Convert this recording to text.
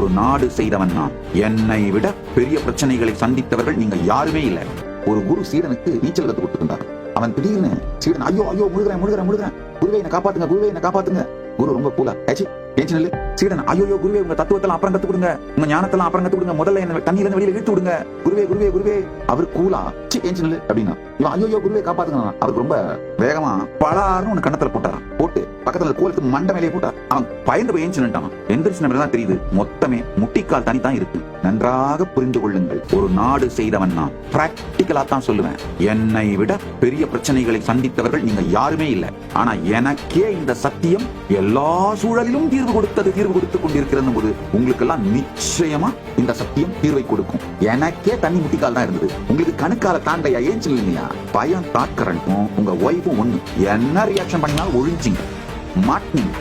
ஒரு நாடு செய்தவன் நான். என்னை விட பெரிய பிரச்சனைகளை சந்தித்தவர்கள் நீங்க யாருமே இல்லை. ஒரு குரு சீடனுக்கு நீச்சல் கத்து கொடுத்துருந்தார். அவன் திடீர்னு சீடன் ஐயோ ஐயோ முழுகிறேன், குருவே என்ன காப்பாத்துங்க. குரு ரொம்ப கூலா ஏச்சி நெல்லு. சீடன் ஐயோ குருவே, உங்க தத்துவத்தெல்லாம் அப்புறம் கத்து கொடுங்க, உங்க ஞானத்தெல்லாம் அப்புறம் கத்து கொடுங்க, முதல்ல என்ன தண்ணியில இருந்து வெளியில இழுத்து விடுங்க. குருவே அவர் கூலா ஏச்சி நெல்லு அப்படின்னா, இவன் ஐயோ குருவே காப்பாத்துங்க. அவருக்கு ரொம்ப வேகமா பலாருன்னு ஒண்ணு கண்ணத்துல போட்டு பக்கத்துல கோலத்து மண்டை மேலேயே போட்டார். அவன் பயந்து போய் ஏஞ்சி நின்ட்டான். எந்திரிச்சு தெரியுது மொத்தமே முட்டிக்கால் தனி தான் இருக்கு. நன்றாக புரிந்து கொள்ளுங்கள், ஒரு நாடு செய்தவன் நான். பிராக்டிகலா தான் சொல்லுவேன். என்னை விட பெரிய பிரச்சனைகளை சந்தித்தவர்கள் நீங்க யாருமே இல்லை. ஆனா எனக்கே இந்த சத்தியம் எல்லா சூழலிலும் தீர்வு கொடுத்துக் கொண்டிருக்கிறது போது உங்களுக்கு எல்லாம் நிச்சயமா இந்த சத்தியம் தீர்வை கொடுக்கும். எனக்கே தண்ணி முட்டிக்கால் தான் இருந்தது, உங்களுக்கு கணுக்கால தாண்டையா ஏன் சொல்லுங்க. பயம் தாக்கரண்டும் உங்க ஒய்ஃபும் ஒண்ணு. என்ன ரியாக்ஷன் பண்ணினாலும் ஒழிஞ்சிங்க மாட்டீங்க.